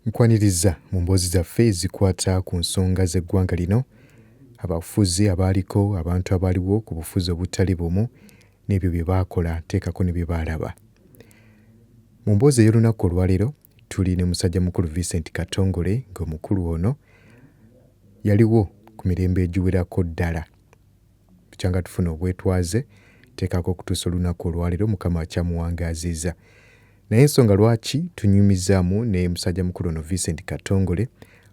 Nkwaniriza mu mboozi zaffe zikwata ku nsonga z'eggwanga lino, abafuzi abaaliko, abantu abaaliwo ku bufuzi obutali bumu n'ebyo bye baakola teekako ne bye baalaba. Mu mboozi ey'olunaku olwaleero tuli ne musajja mukulu Vincent Katongole ng'omukulu ono yaliwo ku mirembe egiwerako ddala. Bukyanga tufuna obwetwaze teekako okutuusa olunaku olwaleero Mukama akyamuwangaazizza. Naye ensonga lwaki tunyumizaamu ne musajja mukulu ono Vincent Katongole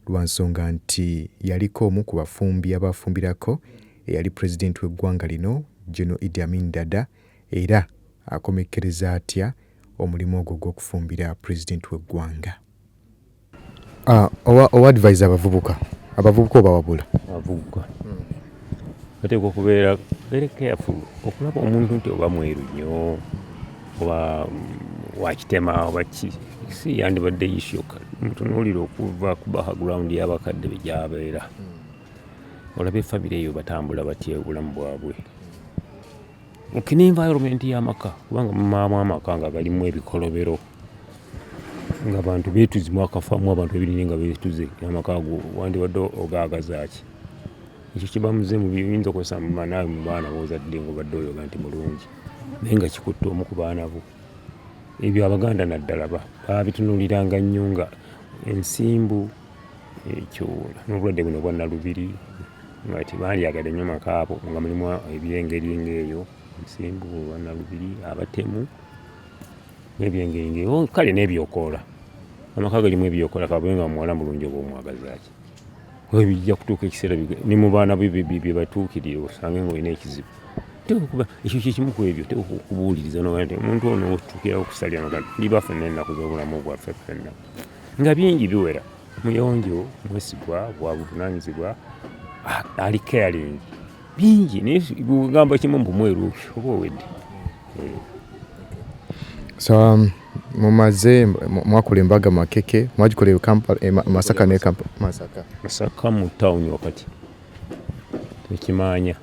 lwa nsonga nti yaliko omu ku bafumbi abafumbirako eyali pulezidenti w'eggwanga lino General Idi Amin Dada era akomekkereza atya omulimu ogwo gw'okufumbira pulezidenti w'eggwanga. Owa advise abavubuka obawabula abavubuka bateekwa okubeera very careful okulaba omuntu nti oba mweru nnyo oba wakitema oba ki si yandibadde isyoka mutunuulira okuva ku background y'abakadde be gy'abeera olaba efamire eyo batambula batya obulamu bwabwe okina environment y'amaka kubanga mumaamu amaka nga galimu ebikolobero ng'abantu beetuzimu akafamu abantu ebirini nga beetuze amaka ago wandibadde ogaagazaaki ekyo kiba muzimu biyinza okukosa naawe mu baana b'ozadde ng'obadde oyoga nti mulungi naye nga kikutte omu ku baana bo. Ebyo Abaganda naddala babitunuuliranga nnyo nga ensimbu ekyo n'obulwadde buno bwa Nalubiri nga tibandyagadde nnyo maka ago nga mulimu ebyengeri ng'eyo ensimbu bwa Nalubiri abatemu n'ebyengeri ng'eyo kale n'ebyokoola amaka galimu ebyokoola kabuye nga muwala mulungi oba omwagazaaki we bijja kutuuka ekiseera ne mu baana bye batuukirire osange ng'olina ekizibu kuba ekyo kikimu ku ebyo okubuuliriza nti omuntu ono otuukira okusalira nga liba ffenna ennaku z'obulamu bwaffe ffenna nga bingi biwera muyonjo mwesigwa bwa buvunaanyizibwa ali caring bingi naye bugamba kimu mbu mweru oba owedde. So mumaze mwakola embaga Makeke mwagikolera Masaka ne Kampala Masaka mu town wakati tekimanya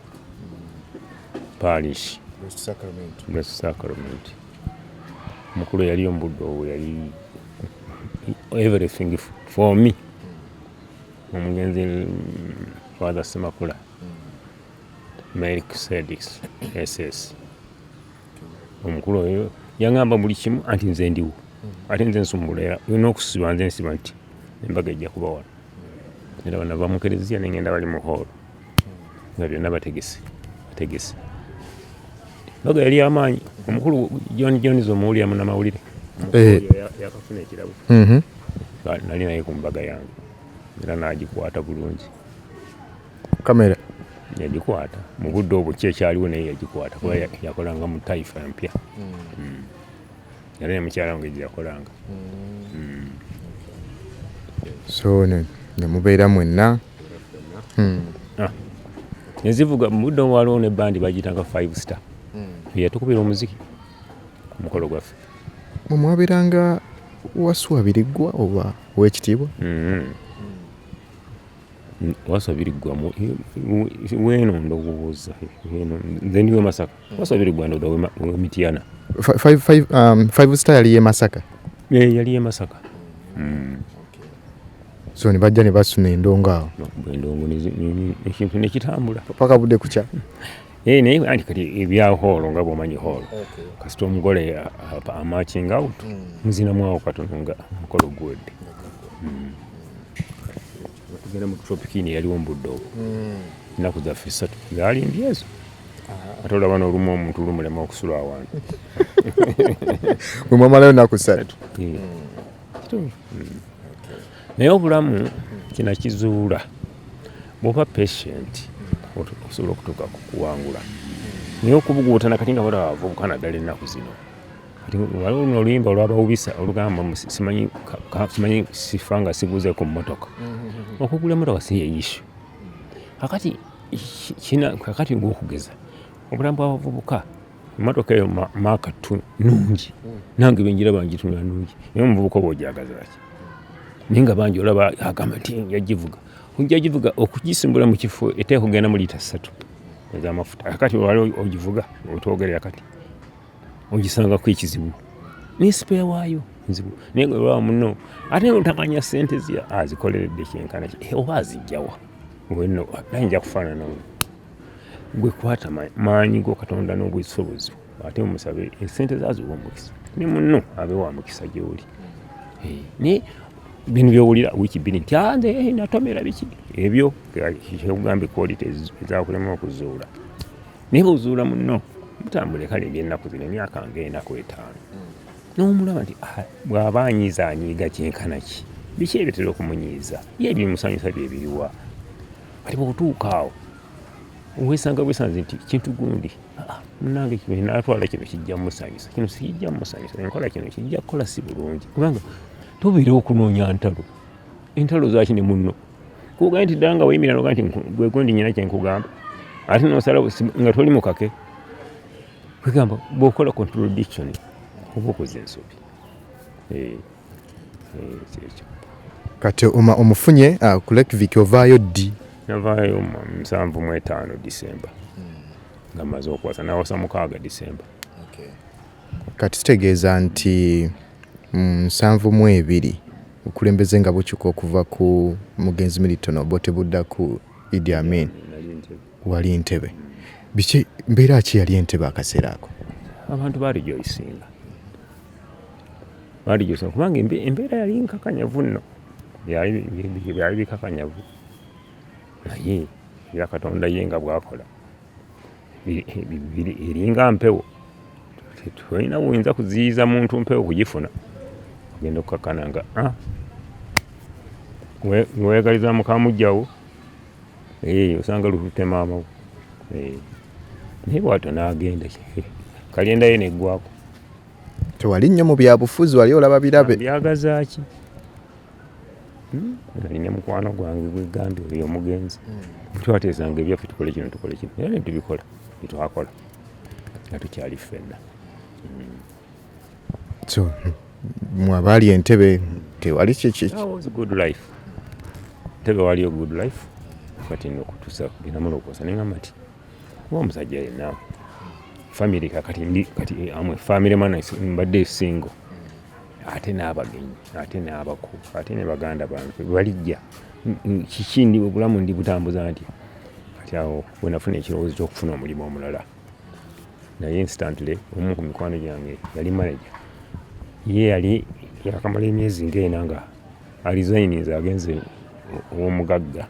parish Blessed Sacrament mukulu yali ombudde obwo yali everything for me omugenzi Father Semakula Melchizedek SS omukulu oyo yangamba buli kimu anti nze ndiwo ate nze nsumulera yonna okusiba nze nsiba nti embaga ejja kuba wano era bano bava mu kereziya nengenda bali mu hall nga byonna bategese embaga yali amaanyi omukulu John omuwulira munnamawulire yakafuna ekirabo nali naye ku mbaga yange era n'agikwata bulungi kamera yagikwata mu budde obwo ki ekyaliwo naye yagikwata kuba yakolanga mu taifa mpya era ne mukyala wange gye yakolanga so ne mubeera mwenna nezivuga mu budde waliwo ne bandi bagitanga 5 star yatukubira omuziki ku mukolo gwaffe mwabeeranga waswabiriggwa oba ow'ekitiibwa wasabiriggwa weeno ndowooza nze ndiwe Masaka wasabiriggwa ndoda w'Emityana 5 star yali ye Masaka yali ye Masaka so ne bajja ne basuna endongo awo endongo ekintu nekitambula paka budde kukya naye anti kati ebya holo nga bw'omanyi holo kasita omugole amatching out muzinamu awo katono nga mukolo guwedde tugenda mu tropikini yaliwo ombudde obwo ennaku zaffe 3 zaalindi ezo ate olaba n'olumu omuntu lumulema okusula awantu mwe mwamalayo ennaku 3 naye obulamu kinakizuula bw'oba patient osobola okutuuka ku kuwangula naye okubuguutana kati nga bala bavubuka naddala ennaku zino kati waliwo luno oluyimba olw'abawubisa olugamba simanyi sifa nga siguze ku mmotoka okugula emmotoka si yeeyishu kakati ng'okugeza obulamu bw'abavubuka emmotoka eyo maaka nungi nange benjira bangitunula nungi naye omuvubuka oba ogyagazaaki naye nga bangi olaba agamba nti yagivuga okugisimbula mu kifo eteeka kugenda mu liita 3 ez'amafuta akati wali ogivuga otwogerera kati ogisangako ekizibu ne spare waayo nzibu naye olwa muno ate otakanya ssente azikoleredde kyenkana oba azijjawa wenno ayinza kufaanana gwe kwata maanyi go Katonda n'obwesobozi ate omusabe essente zaziwa omukisa ne muno abe wa mukisa gy'oli naye bino byowulira wiiki bbiri nti nze natomera biki ebyo kyekugambe quality ezakulema okuzuula naye bw'ozuula muno mutambule kale eby'ennaku zino emyaka ng'enaku 5 n'omulaba nti bw'aba anyiiga kyenkana ki biki ebitera okumunyiiza ye ebimusanyusa bye biriwa kati bw'otuuka awo weesanze nti kintu gundi munange kino naatwala kino kijja musanyusa kino sikijja musanyusa enkola kino kijja kukola si bulungi kubanga tobeera okunoonya entalo zaki ne munno kugaye nti ddala nga weyimira noga nti gwe gundi nyina kyenkugamba ate nosala nga toli mukake kwegamba bw'okola contradiction oba okoze ensobi kyekyo kati omufunye ku Lake Vic ovaayo ddi? Navaayo 7 December nga maze okwasa nawasa 6 December. Kati kitegeeza nti 7 okulembeze nga bukyuka okuva ku mugenzi Milton Obote budda ku Idi Amin wali Entebbe. Biki mbeera ki yali Entebbe akaseera ako? Abantu baalijoyisinga kubanga embeera yali nkakanyavu nno byali bikakanyavu naye era Katonda ye nga bw'akola eringa mpewo tulina buyinza kuziyiza muntu mpewo kugifuna ogenda okukakana nga weegaliza mukamujjawo osanga lutute maamawo naye bw'atyo n'agenda kalenda ye neggwako. Tewali nnyo mu byabufuzi wali olaba birabe byagazaaki alina mukwano gwange gwegambye oyo omugenzi twateesanga ebyaffe tukole kino era ne tubikola byetwakola nga tukyali ffenna. So mwabaali Entebbe tewali kiki? Good life. Entebbe waliyo good life kati nokutuusa binamu n'okukosa neŋŋamba nti kuba omusajja yenna family kati amwe family man mbadde single ate n'abagenyi ate n'abako ate ne baganda bange balijja kiki ndi obulamu ndi butambuza nti kati awo bwe nafuna ekirowoozo ky'okufuna omulimu omulala naye instantly omu ku mikwano gyange yali manager ye yali yakamala emyezi ng'ena nga alizayininze agenze ow'omugagga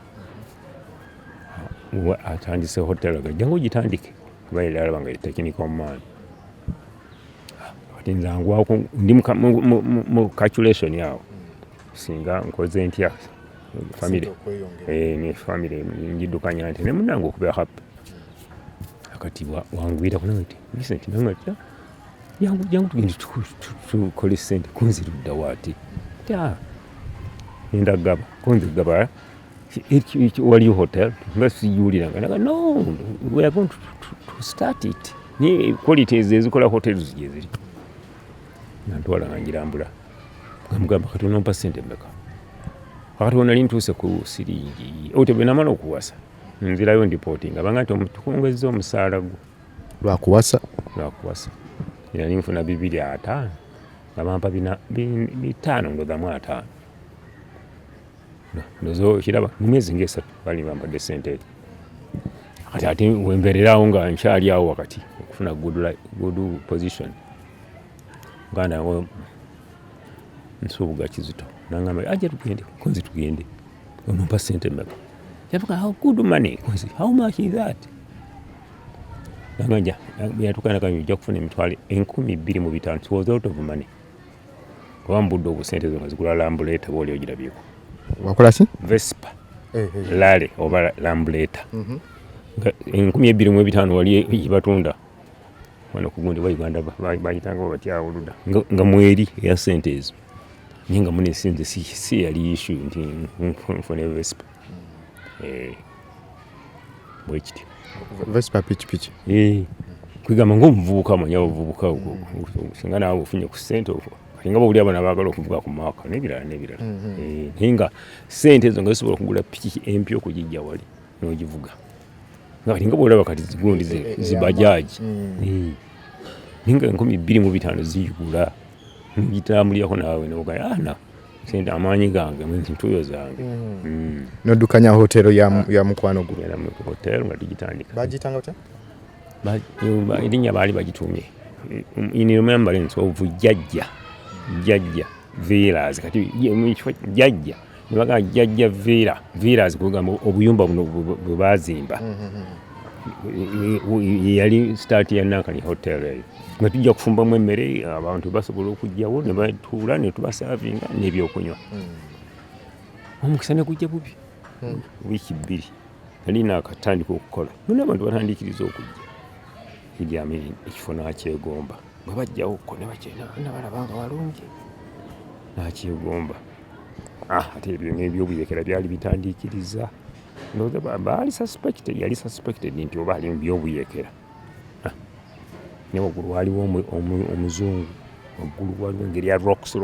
atandise hotel agajjangu ogitandike kuba yali alaba nga technical man kati nze angwako ndi mu calculation yawo singa nkoze ntya family ne family njiddukanya nti ne munnange okubeera happy akati wangwira kunange ti Vincent nange ati jangu tugende tukole ssente kunzirudda waati enda gaba kunzigaba waliyo hotel nga sijuuliranga naga no we are going to start it ni qualities ezikola hotels zije ziri nantwala nga njirambula ngamugamba kati onompa ssente mmeka akati wonali ntuuse ku siringi otebe namala okuwasa nzirayo ndipotinga banga nti tukongezza omusaala gwo lwakuwasa era ninfuna 250 nga bampa 5 ndozamu 5 ndozo kiraba mu myezi ng'esatu bali bampadde ssente kati ate wembeererawo nga nkyali awo wakati okufuna good position nganda ngo nsubuga Kizito nangamba aje tugende konzi tugende onompa ssente mmeka yavuga how good money konzi how much is that nanganja yatukana kanyo jja kufuna emitwalo 25,000 it was out of money kwa mbudde obusente zo ngazigula lambuleta boli ogirabyeko wakola ki Vespa lale oba lambuleta 25,000 wali batunda wano kugundi wa Uganda bayitanga batya oluda nga mweri ya ssente ezo ninga mune sinze si yali issue nti nfune Vespa bwekiti Vespa pichi kwigamba ng'omuvubuka manya obuvubuka singa naawe ofunye ku ssente okwo nga bawuli abana baagala okuvuga ku maaka n'ebirala naye nga ssente ezo nga zisobola okugula piki empya okugijja wali n'ogivuga nga kati nga bwolaba kati zigundi zibajaaji naye nga 25,000 ziyigula ngitambulirako naawe noga sente amaanyi gange ntuyo zange noddukanya hotero ya mukwano gwo era mu hotero nga tugitandika bagitanga otya erinnya baali bagitumye in remembrance of jjajja villas kati mukifo jjajja nebaga jjajja villas kugamba obuyumba buno bwe bazimba yali start ya Nankani hotel eyo nga tujja kufumbamu emmere abantu basobola okujjawo ne batuula ne tubasavinga n'ebyokunywa omukisa ne gujja bubi wiiki 2 nali naakatandika okukola nona abantu batandikiriza okujja Idi Amin ekifo n'akyegomba bwe bajjawo okko ne bakyena balabanga walungi n'akyegomba ate ebyo n'ebyobuyekera byali bitandikiriza baali yali suspected nti oba ali mu byobuyekera ne waggulu waliwo omuzungu waggulu waliwo engeri ya rocks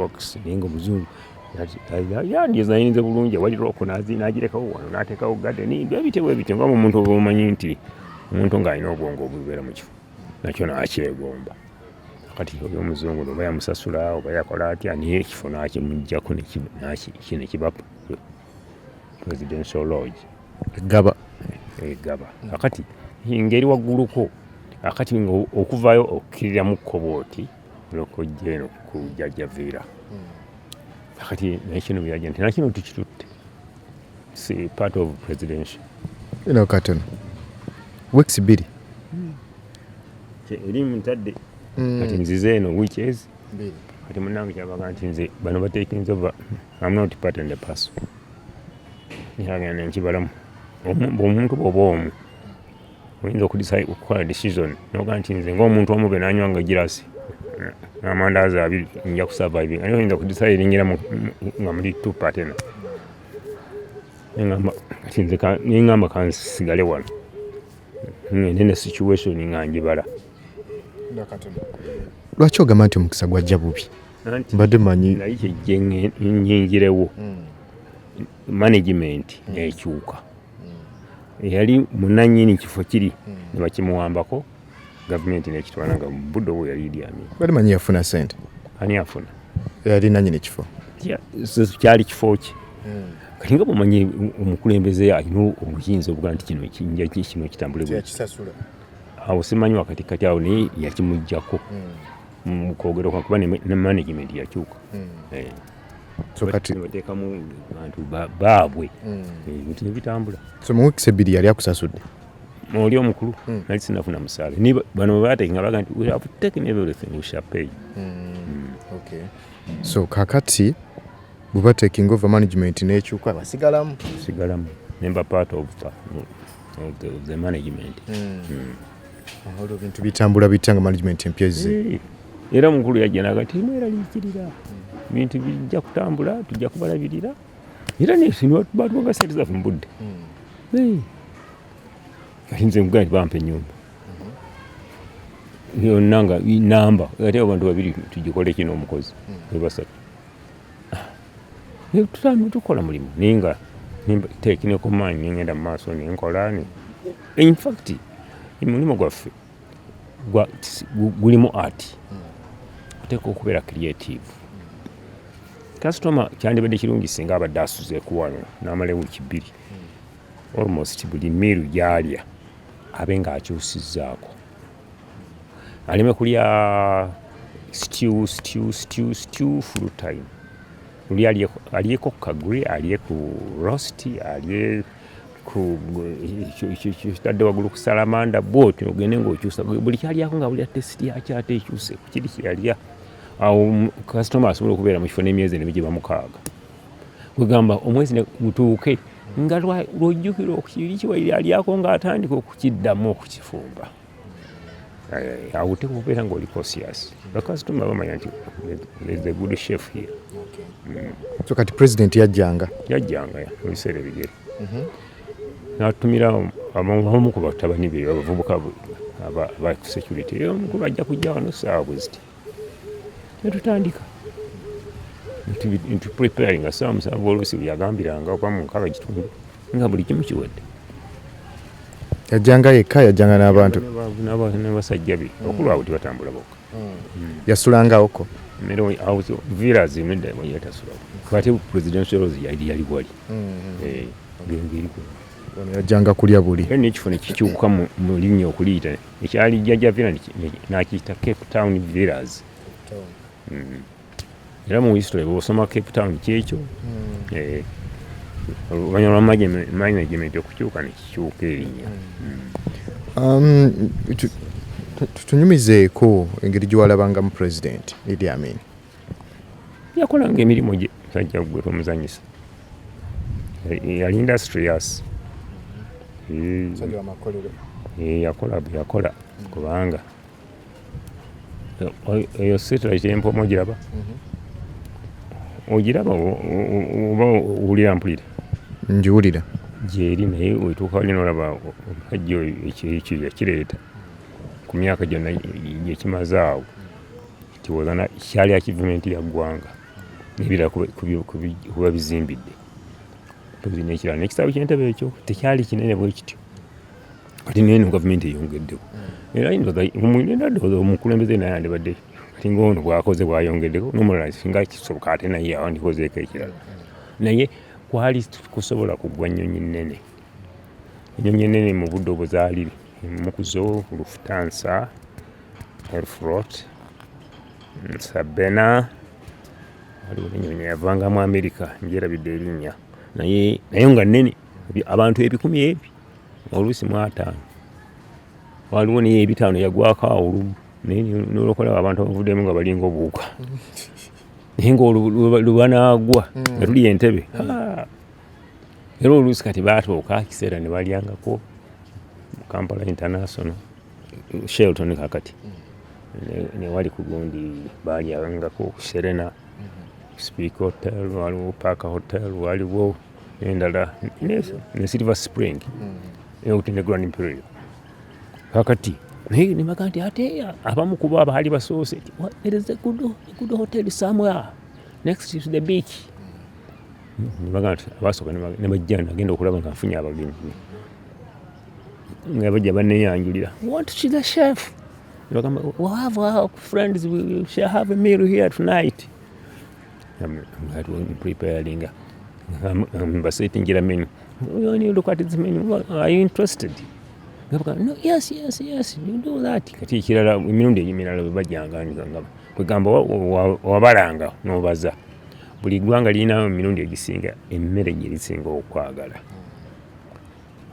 naye nga omuzungu yandizayinze bulungi wali rock n'agirekawo wano n'ateekawo gadeni byebitebwa ebityo nga omuntu oba omanyi nti omuntu ng'alina obwongo obubeera mu kifo nakyo n'akyegomba kati oyo omuzungu oba yamusasula oba yakola atya naye ekifo n'akimuggyako ne kiba presidential lodge egaba akati ngeri wagguluko akati okuvayo okkirira mu kkobooti olwokojja eno ku jjajja Viira akati naye kino byajja nti nakino tukitutte si part of presidential katono weeks 2 eri mutadde kati nzize eno weekends kati munange kyabaga nti nze bano batekinze over I'm not part and the parcel nyagenda nkibalamu omuntu bw'oba omu oyinza okukola decision noga nti nze ng'omuntu omu be nanywanga girasi n'amandaazi 2 nja kusurvive naye oyinza okudecide eringira nga muli 2 partner kati nze neŋŋamba kansigale wano ngende ne situation nga njibala lwaki ogamba nti omukisa gwajja bubi mbadde manyi naye kyejje nyingirewo management ekyuka yali munanyini kifo kiri ne bakimuwambako gavumenti nekitwala nga budde obwo yali Idi Amin bali manyi yafuna sente ani afuna yali nanyini kifo kyali kifo ki kati nga bumanyi omukulembeze alina obuyinza obuga nti kino kitambule awo simanyi wakati kati awo naye yakimuggyako mukwogera kwakuba ne management yakyuka so kati bateekamu bantu baabwe ebintu nebitambula so mu weeks 2 yali akusasudde oli omukulu nali sinafuna musaala ni bano batekinga baga nti we have taken everything we shall pay okay so kakati buba taking over management n'ekyuka basigalamu nemba part of the management olwo bintu bitambula bitanga management empyeze era mukulu yajja nagati mwera liikirira bintu bijja kutambula tujja kubalabirira era nesino batuwaga sente zaffe mu budde kati nze mugana bampa ennyumba yonna nga namba ate abantu 2 tugikole kino omukozi ebasatu tukola mulimu ninga tekineko maanyi nengenda mu maaso nenkola in fact omulimu gwaffe gulimu art oteeka okubeera creative kasitoma kyandibadde kirungi singa abadde asuzeeku wano n'amala wiiki 2 almost buli miiru gyalya abe ng'akyusizzaako aleme kulya stew full time luli alyeko ku kaguri alye ku rosti alye ku kitadde waggulu ku salamanda bwoti ogende ng'okyusa buli kyalyako nga buli tesiti yakyo ate ekyuse ku kiri kyeyalya awo kasitoma asobola okubeera mu kifo n'emyezi nebigiba 6 kwegamba omwezi gutuuke nga lwojjukira okukiri kiwalyako ng'atandika okukiddamu okukifumba awo tekubeera ng'oli conscious bakasitoma bamanya nti there's a good chef here so kati president yajjanga mu biseera ebigere n'atumira abamu ku batabani be abavubuka aba security omukulu ajja kujja wano saawa bwe ziti netutandika ntu preparing asaawa musanvu oluusi bwe yagambiranga oba mu 6 kitundu nga buli kimu kiwedde yajjanga yekka yajjanga n'abantu n'abasajja be okulu abo tebatambula bokka yasulangawoko mmere house villas imende yatasula kwate presidential rose yali wali ngengiri yajjanga kulya buli n'ekifo ne kikyuka mu linnya okuliyita ekyali jjajja villa n'akiyita Cape Town Villas. Era mu history bw'osoma Cape Town kyekyo oluvannyuma lwa management okukyuka ne kikyuka erinnya. Tunyumizeeko engeri gye walabangamu President Idi Amin. Yakolanga emirimu gye sajja gwe tomuzanyisa. Yali industrious. Yakola kubanga eyo satellite empoma ogiraba oba owulira mpulira njiwulira gyeri naye wetuuka wali nolaba omusajja ekyo yakireeta ku myaka gyonna gyekimaze awo tiwozana kyali achievement ya ggwanga n'ebirala kuba bizimbidde n'ekirala n'ekisaawe ky'entebe ekyo tekyali kinene bwe kityo kati neno gavumenti eyongeddewo era ndowooza omukulembeze naye andibadde kati ng'ono bwakoze bwayongeddeko n'omulala singa kisoboka ate naye awandikozeeko ekirala naye kwali kusobola kugwa nnyonyi nnene ennyonyi ennene mu budde obuzaali mukuzo Lufthansa Aeroflot Sabena waliwo n'ennyonyi yavangamu Amerika njerabidde erinnya naye nga nnene abantu 100 oluusi mu 5 waliwo naye 5 yagwako olumu naye n'olokola abantu abavuddemu nga balinga obuuka naye ng'olubanagwa nga tuli Entebbe era oluusi kati baatuuka kiseera ne balyangako Kampala International Sheraton kakati ne wali ku gundi balyangako Serena Speak Hotel waliwo Park Hotel waliwo endala ne Silver Spring ne Grand Imperial kakati naye ne baga nti ate abamu kuba abaali basoose there is a good hotel somewhere next to the beach ne baga nti abasooka ne bajja nagenda okulaba nga nfunye abagenyi nga bajja banneyanjulira want to see the chef ne bagamba we have our friends we shall have a meal here tonight. I'm preparing. I'm sitting here menu. When you look at this menu, are you interested? No, yes, you do that. Kati kirala emirundi emirala bajjanga ngamba kwegamba wabalanga n'obaza buli ggwanga lirina emirundi egisinga emmere gye lisinga okwagala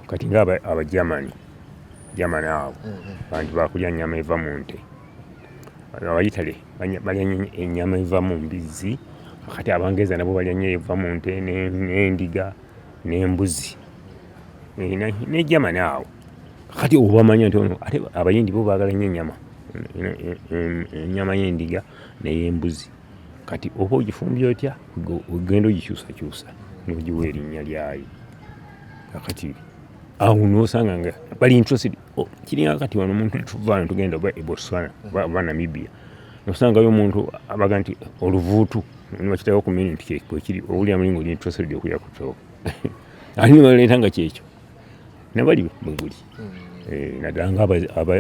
kati nga Germany awo bantu bakulya nnyama eva mu nte Abayitale balya ennyama eva mu mbizzi kati Abangereza nabo balya nnyo eva mu nte n'endiga n'embuzi ne Germany awo kati obamanya nti ono ate Abayindi bo baagala nnyo ennyama y'endiga n'ey'embuzi kati oba ogifumbye otya ogenda ogikyusakyusa n'ogiwa erinnya lyayo kati awo n'osanga nga bali interested kiringa kati wano omuntu tuvaano tugenda oba e Botswana oba Namibia nosangayo omuntu abaga nti oluvuutu nibakitako community cake bwekiri owulira mulingo oli interested okulya ku ttooke ate nibaleeta nga kyekyo nabali bwe guli naddala nga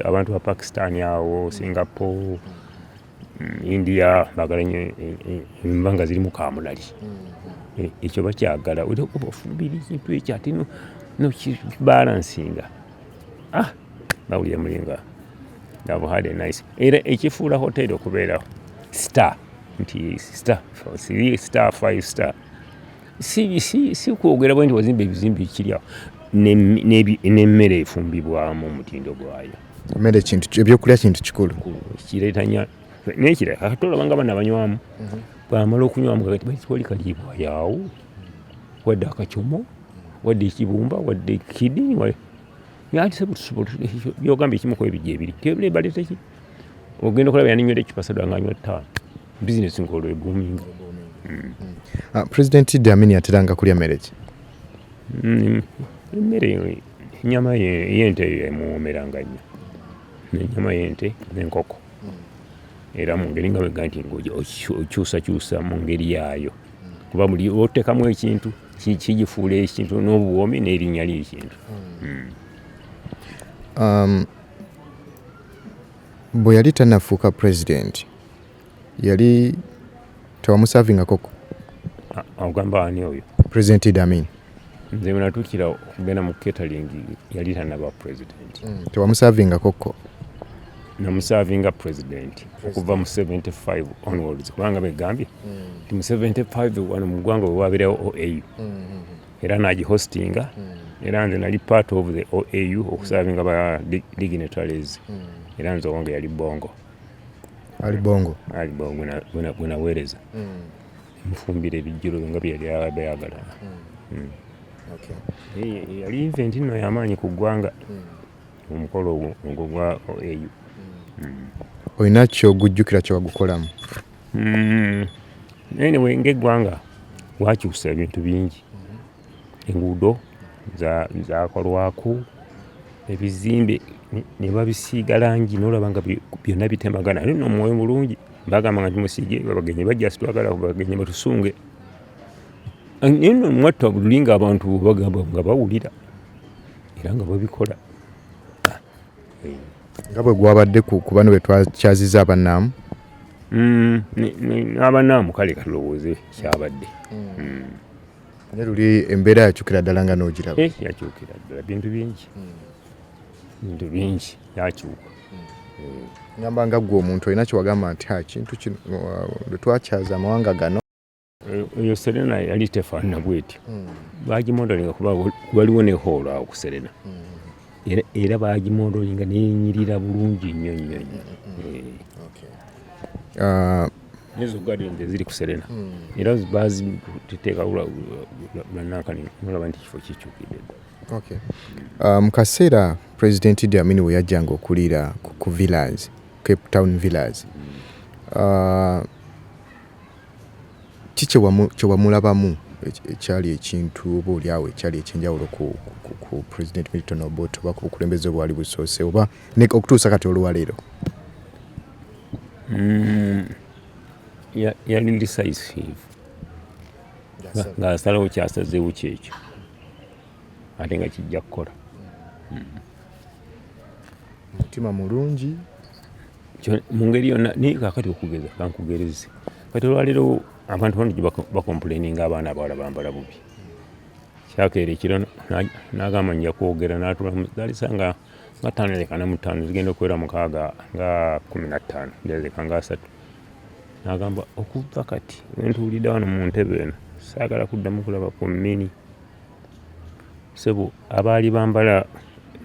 abantu ba Pakistan awo Singapore India baagala nnyo enva nga zirimu kaamulali ekyo bakyagala ofumbira ekintu ekyo ate nokibalansinga bawulira mulinga they've had a nice era ekifuula hoteri okubeeraho star nti star 5 star si kwogera bwe nti wazimba ebizimbe ekiryawo n'emmere efumbibwamu omutindo gwayo emmere ebyokulya kintu kikulu kireeta nya n'ekirala kati olabanga bana banywamu bwamala okunywamu kati kaliibwa yaawo wadde akacomo wadde ekibumba wadde kidini ate byogamba ekimu ku ebijja ebiri tebaleeta ki ogenda okulaba yaninywera ekipasada nga anywa 5 bizinesi ng'olwo ebuuminga. President Idi Amin ateranga kulya mmere ki? Emmere ennyama y'ente emuwoomeranga nnyo n'ennyama y'ente n'enkoko era mu ngeri nga wegga nti okyusakyusa mu ngeri yaayo kuba buli oteekamu ekintu kigifuula ekintu n'obuwoomi n'erinnya ly'ekintu. Bwe yali tannafuuka president yali tewamusaavingako ogamba ani oyo President Idi Amin? nze bwenatuukira okugenda mu catering yali tanaba president. Tewamusaavingako? Namusaavinga president okuva mu 75 onwards kubanga begambye nti mu 75 wano mu ggwanga we wabeerawo OAU era n'agihostinga era nze nali part of the OAU okusaavinga ba dignitaries era nze owange yali Bongo. Ali Bongo bwenaweereza mufumbira ebijjulo nga byeyali abayagala. Yali event nno y'amaanyi ku ggwanga omukolo ogwo gwa OAU. Olina ky'ogujjukira kyewagukolamu? Anyway ng'eggwanga wakyusa ebintu bingi. Enguudo zakolwako, ebizimbe ne babisiiga langi n'olaba nga byonna bitemagana. Naye nno omwoyo mulungi bagamba nga tumusiige abagenyi bajja situwagala bagenyi batusunge. Naye nno mwatta buli ng'abantu bagamba nga bawulira era nga babikola. Nga bwe gwabadde ku bano be twakyaziza abannaamu? Abannaamu kale katulowooze kyabadde. Naye luli embeera yakyukira ddala nga n'ogiraba? Yakyukira ddala bintu bingi yakyuka. Ngamba nga ggwe omuntu olina kyewagamba nti kintu kino lwe twakyaza amawanga gano. Eyo Serena yali tefaanana bwetyo. Bagimodolinga kuba waliwo ne hall awo ku Serena. Era bagimodolinga nenyirira bulungi nnyo. Ezo garden ziri ku Serena. Era baziteeka bannakani nolaba nti kifo kikyukidde. Mu kaseera President Idi Amin we yajjanga okuliira ku villas, Cape Town villas, ki kyewamulabamu ekyali ekintu oba oliawo ekyali ekyenjawulo ku President Milton Obote oba ku bukulembeze obwali busoose oba okutuusa kati olwaleero? Yali decisive ng'asalawo kyasazeewo kyekyo ate nga kijja kukola. Mutima mulungi mu ngeri yonna. Naye kaakati okugeza kankugereze kati olwaleero abantu bano gye bakomplaininga abaana abawala bambala bubi. Kyakeera ekiro n'agamba nja kwogera n'atula zaalisa nga 5:45 zigenda okuwera 6 nga 15 zirabika nga 3. N'agamba okuva kati wentuulidde wano mu ntebe eno saagala kuddamu kulaba ku mmini. Sebo abaali bambala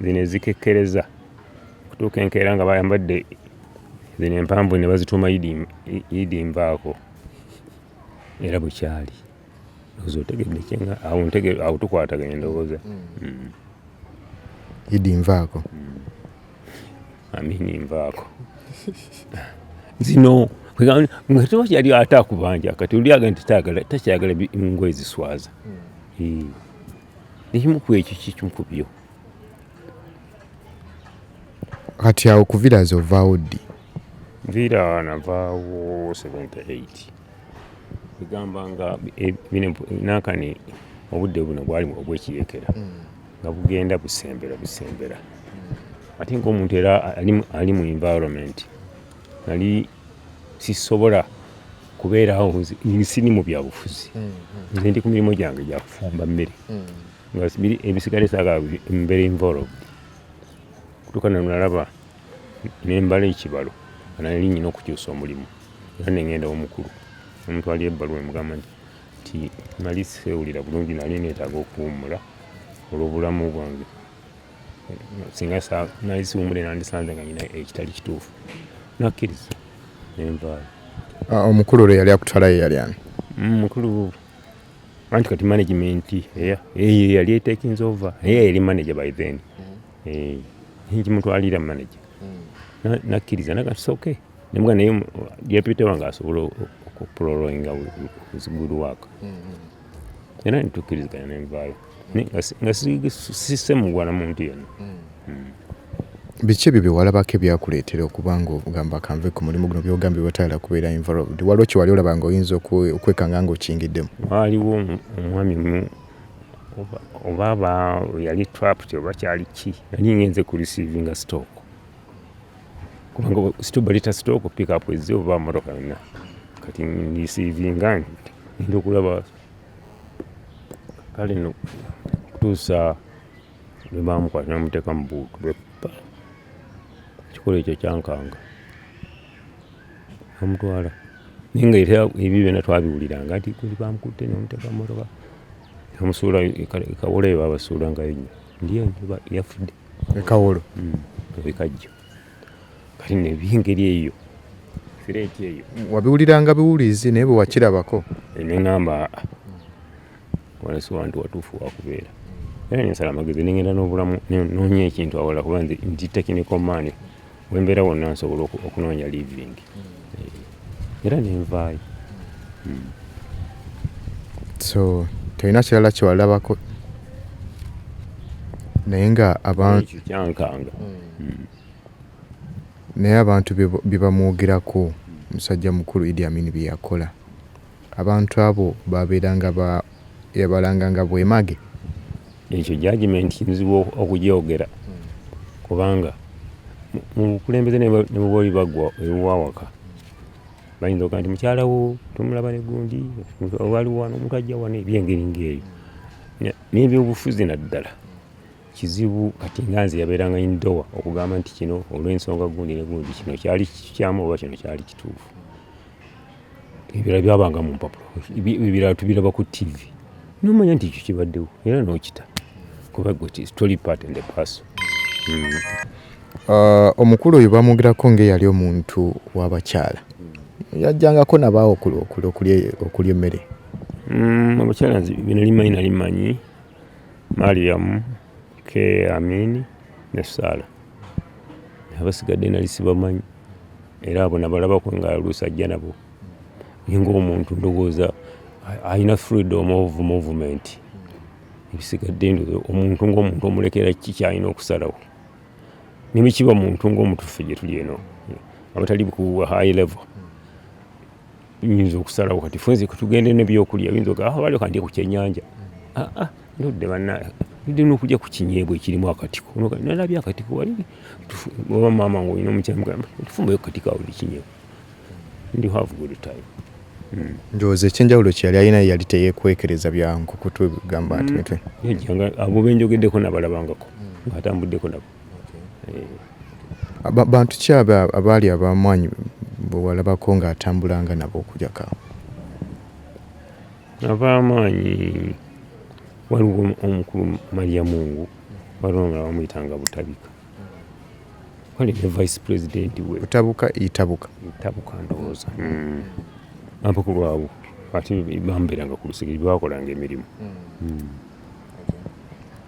zino ezikekkereza okutuuka enkeera nga bayambadde zino empanvu ne bazituuma Idi Nvaako. Era bukyali ndowooza otegedde kyenga awo tukwataganye ndowooza. Idi Nvaako. Amin Nvaako. Zino nga tewakyali ate akubanja kati oli aga nti takyagala ngoye ziswaza. Nekimu ku ekyo kikimu ku byo. Kati awo ku villas ovaawo ddi? Villa navaawo 78. Bigamba nga nakani obudde buno bwali obw'ekirekera nga bugenda busembera. Ate ng'omuntu era ali mu environment nali sisobola kubeerawo siri mu byabufuzi. Nze ndi ku mirimu gyange gya kufumba mmere nga ebisigale saagala mbeera involved. Kutuuka nalaba nembala ekibalo nali nnyina okukyusa omulimu era nengenda omukulu omutwali ebbaluwa emugamba nti nali seewulira bulungi, nali neetaaga okuwummula olw'obulamu bwange. Singa nali siwummule nandisanze nga nyina ekitali kituufu. Nakkiriza nenvaayo. Omukulu olwo yali akutwalayo yali ani? Mukulu anti kati management yali etakinze over. Yali manager by then. Nkimutwalira manager. Nakkiriza nagati okay. Nemuga naye deputy wange asobola okuprolonga good work. Era nitukiriziganya nenvaayo nga sissemugwana muntu yenna. Biki ebyo bye walabako ebyakuleetera okuba ng'ogamba kanve ku mulimu guno by'ogambye batayagala kubeera involved? Waliwo kye wali olaba ng'oyinza okwekanga ng'okingiddemu? Waaliwo omwami oba yali trapped oba kyali ki, nali ngenze ku receiving stock. Kubanga baleta stock pick up ezze oba motoka yonna. kati ndisiivinga ndi okulaba kale no kutuusa lwe baamukwata namuteeka mu buutu lweppa ekikolo ekyo kyankanga amutwala naye nga era ebyo byonna twabiwuliranga nti kuli bamukutte namuteeka mu motoka amusuula ekawolo eyo babasuulangayo nnyo ndiyo yafudde ekawolo ebikajjo kati nebyengeri eyo sireeti eyo wabiwuliranga biwulizi naye bwe wakirabako neŋŋamba wansi wantu watuufu wakubeera era nensala amagezi nengenda n'obulamu noonya ekintu awala kuba nze ndi technical man wembeera wonna nsobola okunoonya living era nenvaayo so tolina kirala kyewalabako naye nga ekyo kyankanga naye abantu bye bamwogerako omusajja mukulu Idi Amin bye yakola abantu abo babeeranga yabalanganga bwemage ekyo judgment nzibu okugyogera kubanga mu bukulembeze ne bwoli bagwa ewawaka bayinza okuga nti mukyala wo tumulaba ne gundi waliwo wano omuntu ajja wano ebyengeri ng'eyo n'ebyobufuzi naddala kizibu kati nga nze yabeeranga indowa okugamba nti kino olw'ensonga gundi ne gundi kino kyali kikyamu oba kino kyali kituufu ebirala byabanga mu mpapulo ebirala tubiraba ku TV nomanya nti ekyo kibaddewo era n'okita kuba gwe story part and the parcel. Omukulu oyo bamwogerako ng'eyali omuntu w'abakyala yajjangako nabaawo okulya emmere. Abakyala bino limanyi Mariam K. Amin ne Sala abasigadde nali sibamanyi era abo nabalabako nga oluusi ajja nabo ng'omuntu ndowooza alina freedom of movement ebisigadde omuntu ng'omuntu omulekera kikyalina okusalawo nimikiba muntu ng'omutufe gye tuli eno abatali ku high level yinza okusalawo kati fenzi kutugende n'ebyokulya yinza oga bali kandi ku kyennyanja ndudde banna ndina okujja ku kinyeebwa ekirimu akatiko nalabye akatiko wali oba maama ng'olina omukyala tufumbeyo akatiko awo kinyeebwa ndi have good time. Ndowooza ekyenjawulo kyeyali alina yali teyeekwekereza byangu kutugamba nti yajjanga abo benjogeddeko nabalabangako ng'atambuddeko nabo. Bantu ki abaali ab'amaanyi bwe walabako ng'atambulanga nabo okujjako? Ab'amaanyi waliwo omukulu Maria Mungu waliwo nga bamuyitanga Butabika wali ne vice president we Itabuka ndowooza ampakulu abo ate bambeeranga ku lusigiri bakolanga emirimu.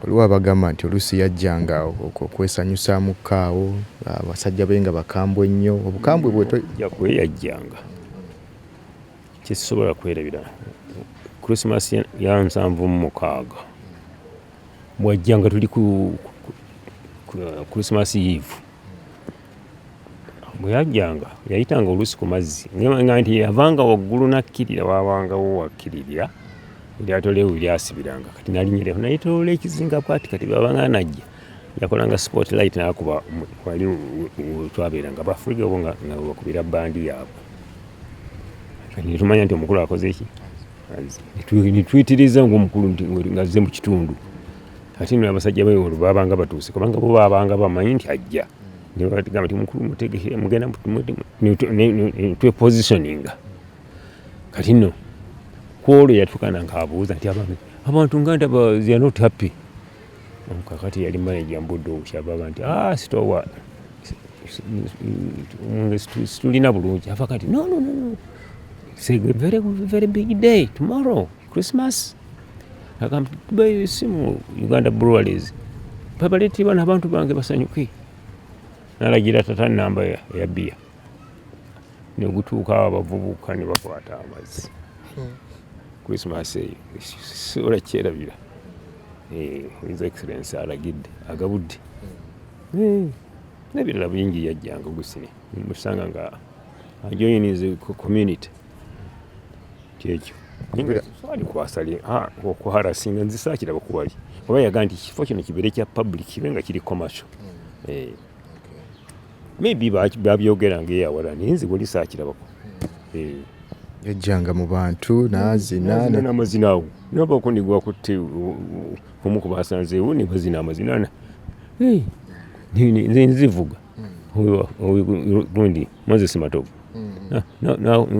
Waliwo abagamba nti oluusi yajjanga okwesanyusaamu kaawo abasajja be nga bakambwe nnyo obukambwe bwe yajjanga kyekisobola kwerabira Christmas ya 76 bwajjanga tuli ku Christmas Eve bwe yajjanga yayitanga oluusi ku mazzi nga nti yavanga waggulu nakkirira waabangawo wakkirira eryato lyewo lyasibiranga kati nalinyereko nayitolola ekizinga paati kati babanga najja yakolanga spotlight nakuba wali twabeeranga bafriga bo nga bakubira bandi yaabwe kati netumanya nti omukulu akoze eki nitwitiriza ng'omukulu nga azze mu kitundu ate nno abasajja be olwo babanga batuuse kubanga bo babanga bamanyi nti ajja nebagamba nti mukulu mutegeke mugenda twepositioninga kati nno kwolwo yatukana nk'abuuza nti abantu nga ndaba they are not happy kakati yali manager mbudde obukyababa nti sitowa situlina bulungi ava kati no it's a very big day tomorrow Christmas agamba tubayo esimu Uganda Breweries babaleetera bano abantu bange basanyuke nalagira tata namba ya bia negutuuka abavubuka ne bakwata amazzi Christmas eyo olakyerabira His Excellency alagidde agabudde nebirala bingi yajjanga gusini musanga nga ajoyinize community kyekyo ali kwasali okuharasinga nzisaakira bakubali oba yaga nti kifo kino kibeere kya public kibe nga kiri commercial maybe babyogera ng'eyawala naye nzibwe lisaakira bako yajjanga mu bantu n'azina n'amazina awo naba okundigwa kutte omu ku basanzeewo ne bazina amazina nze nzivuga gundi Moses Matovu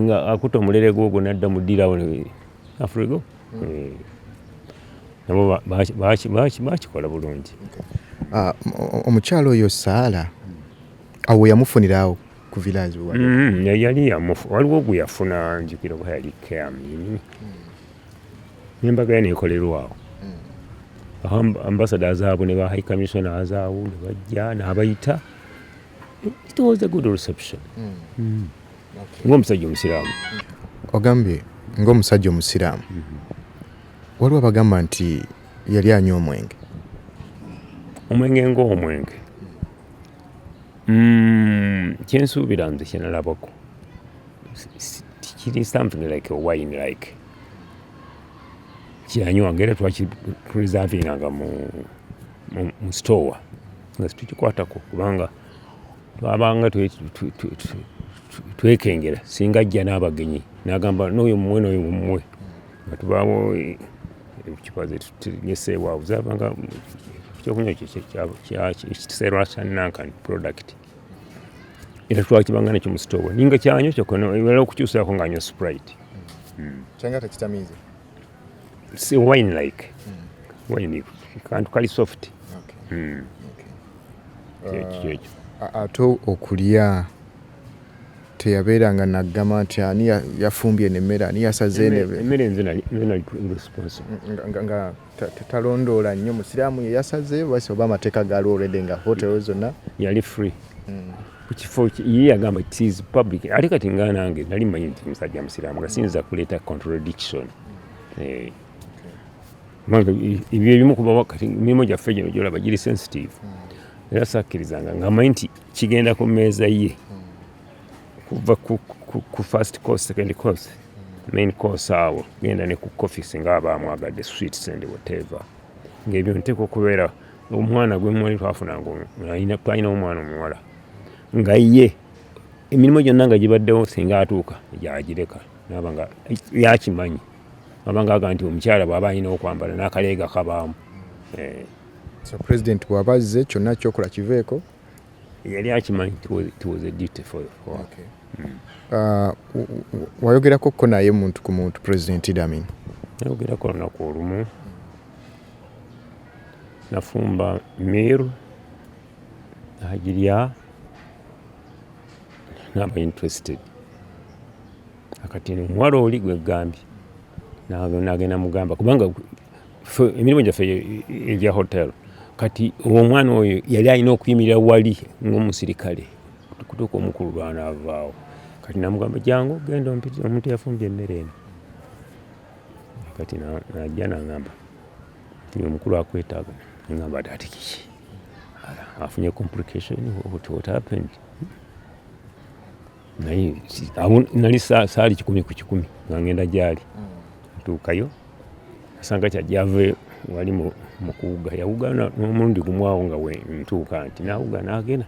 nga akuta omulere gwogwo n'adda mu ddirawo afurigo nabo bakikola bulungi. Omukyalo oyo Saala awo yamufunirawo ku village yali waliwo gwe yafuna njukira bwe yali keamini n'embaga ye neekolerwawo ambassador azaabo ne ba high commissioner azaawo ne bajja n'abayita. It was a good reception. Ng'omusajja omusiraamu. Ogambye ng'omusajja omusiraamu waliwo abagamba nti yali anywa omwenge. Omwenge ng'omwenge kyensuubira nze kyenalabako kiri something like a wine like kyanywanga era twakipreservinganga mu store nga situkikwatako kubanga twabanga twekengera singa ajja n'abagenyi n'agamba n'oyo mumwe n'oyo mumwe nga tubaawo ekipaze tutegeseewo zabanga ekyokunywa ekiseerwa kya Nankani product era twakibanga nakyo mu store ninga kyanywa kyokka era okukyusaako ng'anywa Sprite. Kyanga tekitamiize. Si wine like wine kantu kali soft. Kyekyo ate okulya teyabeeranga naggama nti ani yafumbye n'emmere ani yasaze emmere nze nali responsible nga talondoola nnyo musiraamu ye yasaze wasi oba amateeka gaali already nga hotel zonna yali free ku kifo ye yagamba it is public ate kati nga nange nali mmanyi nti musajja musiraamu nga siyinza kuleeta contradiction. Ebyo ebimu kuba kati emirimu gyaffe gino gyolaba giri sensitive era sakkirizanga nga manyi nti kigenda ku mmeeza ye kuva ku first course second course main course awo genda ne ku coffee singa abamwagadde sweets and whatever ng'ebyo nteeka okubeera omwana gwe mwali twafunanga twalina omwana omuwala nga ye emirimu gyonna nga gibaddewo singa atuuka gyagireka naba nga yakimanyi abanga aga nti omukyala bw'aba alina okwambala n'akaleega kabaamu. So president bw'aba azze kyonna kyokola kiveeko yali akimanyi it was a duty for wayogerako ko naye muntu ku muntu President Idi Amin? Nayogerako olunaku olumu nafumba Meru agirya naba interested akati omuwala oli gwe gambye nagenda mugamba kubanga emirimu gyaffe egya hotel kati omwana oyo yali alina okuyimirira wali ng'omusirikale kutuuka omukulu lwanaavaawo kati namugamba jangu genda ompitira omuntu yafumbye emmere eno kati najja nagamba nti omukulu akwetaaga ngamba ati kiki afunye complication what happened naye nali saali 10 ku 10 nga ngenda gyali ntuukayo asanga kyajjave wali mu kuwuga yawuga n'omulundi gumwawo nga we ntuuka nti nawuga n'agenda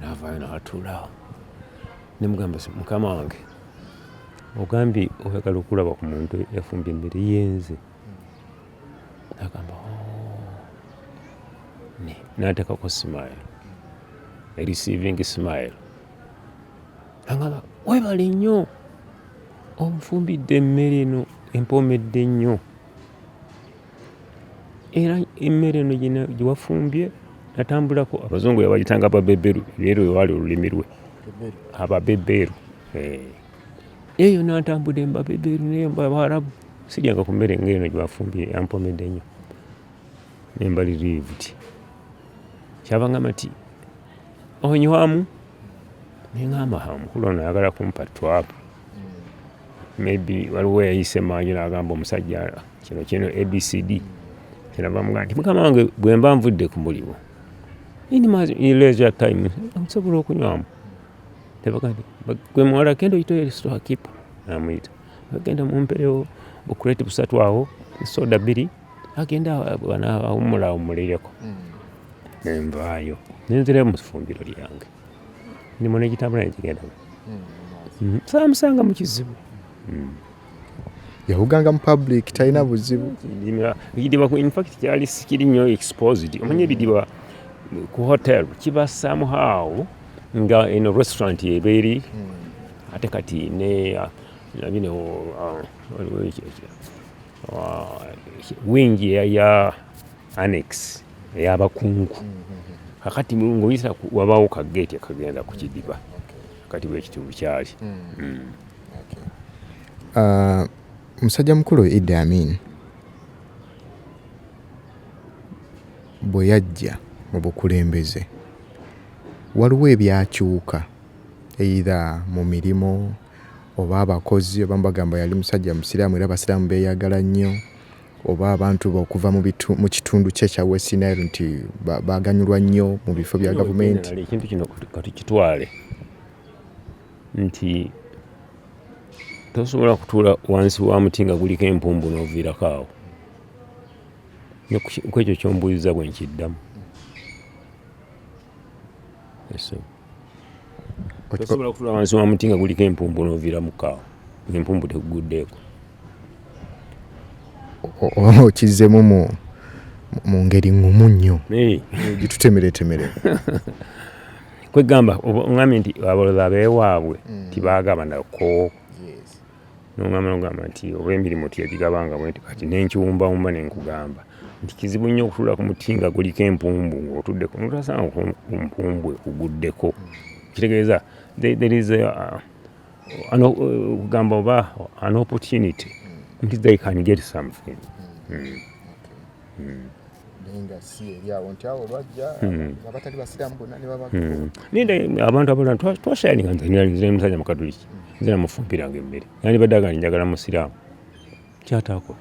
n'avaayo n'atuulaawo nemugamba mukama wange ogambye oyagala okulaba ku muntu yafumbye emmere yenze agamba n'ateekako smile a receiving smile agamba webale nnyo omufumbidde emmere eno empomedde nnyo era emmere eno gye wafumbye natambulako abazungu yabagitanga ababeberu leero wewali olulimi lwe ababeberu eyo natambudde mbabeberu naye mbabaarabu siryanga ku mmere ng'eno gye wafumbye yampomedde nnyo nembalirivu ti kyabangamba nti onywamu neŋŋamba omukulu ono ayagala kumpa twapu maybe waliwo yayise manju n'agamba omusajja kino ABCD kirava mugamba nti mukama wange bwe mba nvudde ku mulimu leisure time nsobola okunywamu tebagandi gwe muwala genda oyite store keeper namuyita bagenda mumperewo bukureti busatu awo soda 2 agenda awumulireko nenvaayo nenzirayo mu fumbiro lyange ndimo n'ekitambula nekigenda saamusanga mu kizibu yawuganga mu public talina buzibu. Ekidiba in fact kyali sikiri nnyo exposed. Omanye ebidiba ku hotel kiba somehow nga eno restaurant ebeeri ate kati ne wingi ya annex ey'abakungu kakati ng'oyisa wabaawo ka gate akagenda ku kidiba kati bw'ekitundu kyali. Musajja mukulu Idi Amin bwe yajja mu bukulembeze waliwo ebyakyuka either mu mirimu oba abakozi oba bagamba yali musajja musiraamu era abasiraamu beeyagala nnyo oba abantu okuva mu kitundu kye ekya West Nile nti baganyulwa nnyo mu bifo bya gavumenti. Ekintu kino kati kitwale nti tosobola kutuula wansi wa muti nga guliko empumbu n'oviirako awo. Kwekyo kyombuuliza bwe nkiddamu. Tosobola kutuula wansi wa muti nga guliko empumbu n'oviiramuko awo. Empumbu tekuguddeeko. Okizzemu mu ngeri ngumu nnyo. Gitutemeretemere. Kwegamba oŋŋambye nti abaloza abeewaabwe tibaagaba nako. N'ogamba nti oba emirimu tiyagigabanga bwe nti kati n'enkiwumbawumba n'enkugamba nti kizibu nnyo okutuula ku muti nga guliko empumbu ng'otuddeko notasanga ku mpumbu ekuguddeko. Kitegeeza there is kugamba oba an opportunity nti they can get something. Abantu abalala twashayaninga nze musajja mukatuliki nze namufumpiranga emmere yani baddaga njagala musiraamu kyataako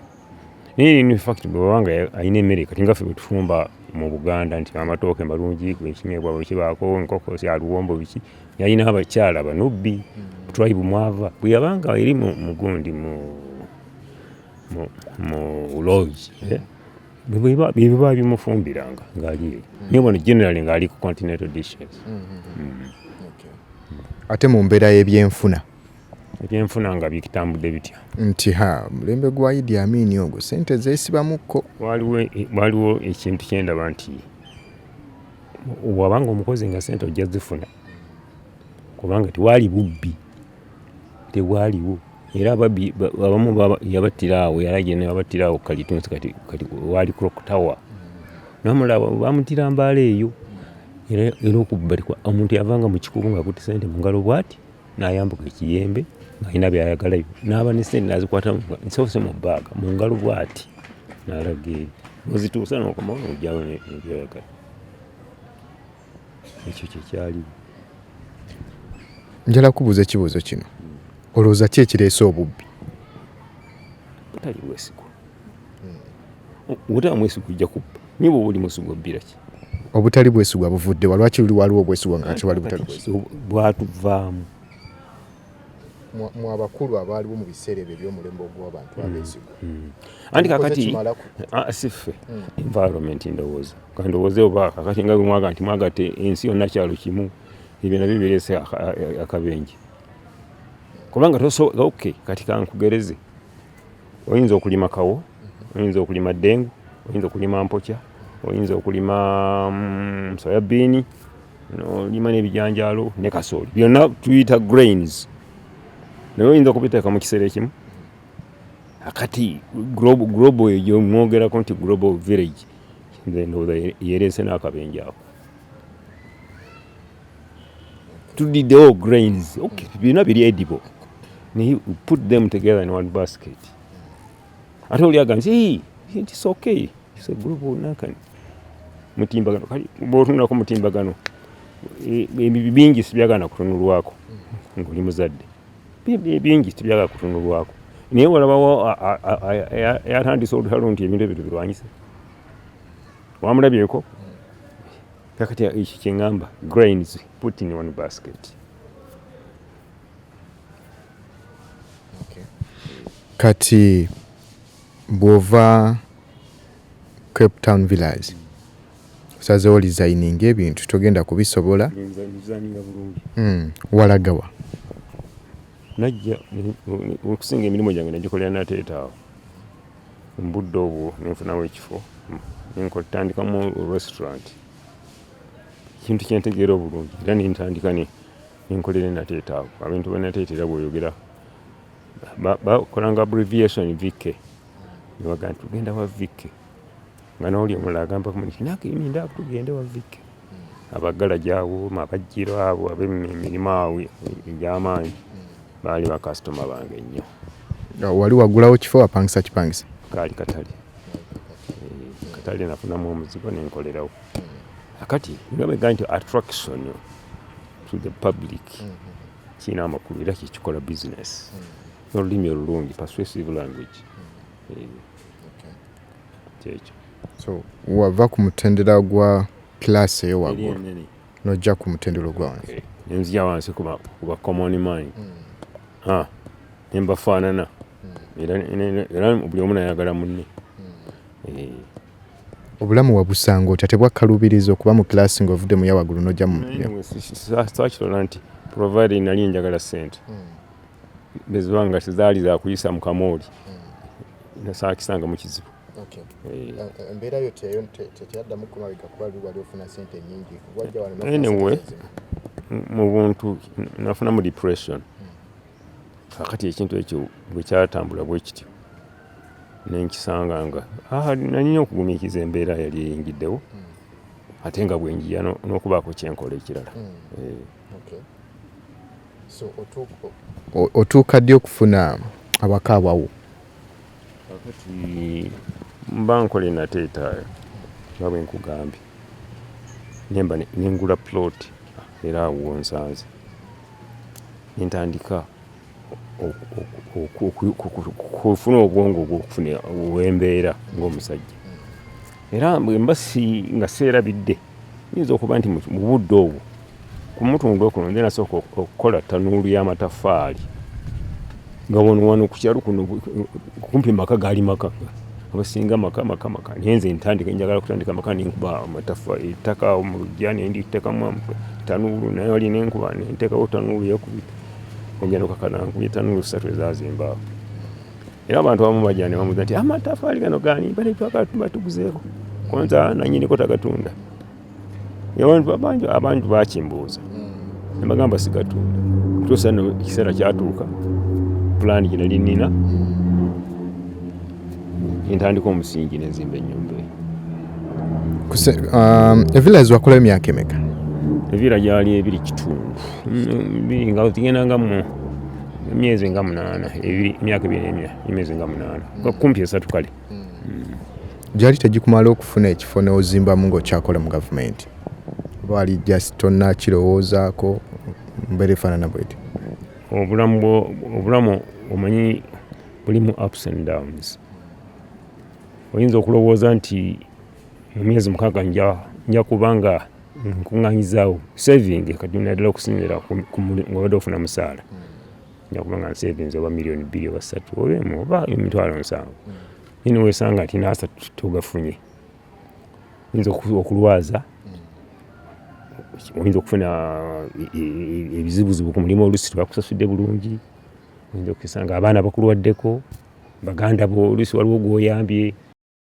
naye in fact bwe wabanga alina emmere kati nga ffe bwe tufumba mu Buganda nti amatooke malungi ekinyeebwa bwe kibaako enkoko aluwombo biki yalina abakyala banubbi tribe mwava bwe yabanga eri mu gundi mu lodge biba bimufumbiranga ng'ali eyo naye bano generally ng'ali ku continental dishes. Ate mu mbeera y'ebyenfuna nga bikitambudde bitya nti mulembe gwa Idi Amin ogwo sente zeesibamukko. Waliwo ekintu kyendaba nti bw'abanga omukozi nga sente ojja zifuna kubanga tewali bubbi tewaliwo era ababbi abamu yabattiraawo yalaje ne yabattiraawo kalitunsi kati wali Clock Tower namulaba bamutira mbaala eyo era okubba omuntu yavanga mu kikubu nga akutte sente mu ngalo bw'ati n'ayambuka ekiyembe ng'alina byayagalayo n'aba ne sente n'azikwata nsoose mu bbaaga mu ngalo bw'ati n'alaga eri ozituusa n'okomawo n'ojjawo n'ebyayagala. Ekyo kyekyaliwo. Njala kubuuza ekibuuzo kino olowooza ki ekireese obubbi? Butali bwesigwa. Obutali mwesigwa ojja kubba niba buli musigwa obbira ki? Obutali bwesigwa buvudde wa lwaki waliwo obwesigwa nga ate wali butali bwesigwa? Bwatuvaamu. Mu abakulu abaaliwo mu biseera ebyo eby'omulembe ogw'abantu abeesigwa. Anti kakati siffe environment ndowooza kandowooze oba kakati nga bwe mwagatte ensi yonna kyalo kimu ebyo nabyo bireese akabenje kubanga okay kati kankugereze oyinza okulima kawo oyinza okulima ddengu oyinza okulima mpokya oyinza okulima soyabeeni olima n'ebijanjaalo ne kasooli byonna tuyita grains naye oyinza okubiteeka mu kiseera ekimu akati global eyo mwogerako nti global village nze ndowooza yereese n'akabenje ako tudiddewo grains okay byonna biri edible naye put them together in one basket ate oliaga nti it's okay it's a global nakani mutimbagano kali bw'otunulako mutimbagano bingi sibyagana kutunulwako ng'oli muzadde bingi sibyagala kutunulwako naye walabawo yatandise olutalo nti ebintu ebyo tubirwanyise wamulabyeko kakati ekyo kyeŋŋamba grains put in one basket. Kati bw'ova Cape Town Village osazeewo lizayininga ebintu togenda kubisobola walagawa najja okusinga emirimu gyange nagikolera nateeta awo mu budde obwo nenfunawo ekifo nenkotandikamu restaurant ekintu kyentegeera obulungi era nentandika nenkolera nateeta awo abantu benateetera bweyogera bakolanga abbreviation VK nibaga nti tugenda wa VK nga nawuli omulala agamba nakiminda tugende wa VK abagala gyawo abajjiro abo ab'emirimu awo egy'amaanyi baali bakasitoma bange nnyo. Wali wagulawo kifo wapangisa kipangisa? Kaali katale. Katale nafunamu omuzigo nenkolerawo. Akati nga begamba nti attraction to the public kiina amakulu era kikikola business n'olulimi olulungi persuasive language. Kyekyo. So wava ku mutendera gwa class eyo waggulu n'ojja ku mutendera gwa wansi? Nenzija wansi kuba common mind. Nembafaanana era buli omu nayagala munne. Obulamu wabusanga otya? Tebwakkalubiriza okuba mu class ng'ovudde mu yawaggulu n'ojja mu sakirola nti providing nali njagala ssente bezibanga tezaali zakuyisa mu kamooli nasaakisanga mu kizibu. Embeera yo teyaddamu kumabega kuba wali ofuna ssente nnyingi wajja wano anyway mu buntu nafunamu depression. Kakati ekintu ekyo bwe kyatambula bwe kityo nenkisanga nga nalina okugumiikiza embeera yali eyingiddewo ate nga bwenjiya n'okubaako kyenkola ekirala. Otuuka ddi okufuna awaka awawo? Kakati mba nkole nateeta nga bwe nkugambye nemba nengula plot era awo nsanze nentandika okufuna obwongo bw'okufuna ow'embeera ng'omusajja era bwemba nga seerabidde nyinza okuba nti mu budde obwo ku mutundu okuno nze nasooka okukola ttanuulu y'amataffaali nga wano ku kyalo kuno kumpi maka gaali maka abasinga maka naye nze njagala kutandika maka nenkuba amataffaali ettaka mu luggya nenditeekamu ttanuulu naye wali nenkuba nenteekawo ttanuulu eyokubiri enjano kakanankubye ttanuulu 3 ezazimbaawo era abantu abamu bajja ne bamubuuza nti amataffaali gano gaani bale batuguzeeko konza nanyiniko tagatunda. Abantu bakimbuuza nebagamba sigatunda kutuusa nno ekiseera kyatuuka pulaani gye nali nnina entandika omusingi nenzimba ennyumba eyo. Evillage wakolayo emyaka emeka? Evira gyali 2 nga zigendanga mu emyezi nga 8 emyaka 2 emyezi nga 8 kumpi 3 kale. Gyali tegikumala okufuna ekifo n'ozimbamu ng'okyakola mu gavumenti? Wali just tonnakirowoozaako mbeera efaanana bweti? Obulamu omanyi bulimu ups and downs. Oyinza okulowooza nti mu myezi 6 nja kubanga nkuŋŋaanyizaawo saving kati naddala okusinziira ng'obadde ofuna musaala nja kubanga savings oba million 2 oba 3 oba emu oba emitwalo 7 naye niweesanga nti n'3 togafunye oyinza okulwaza oyinza okufuna ebizibuzibu ku mulimu oluusi tebakusasudde bulungi oyinza okwisanga abaana bakulwaddeko baganda bo oluusi waliwo gw'oyambye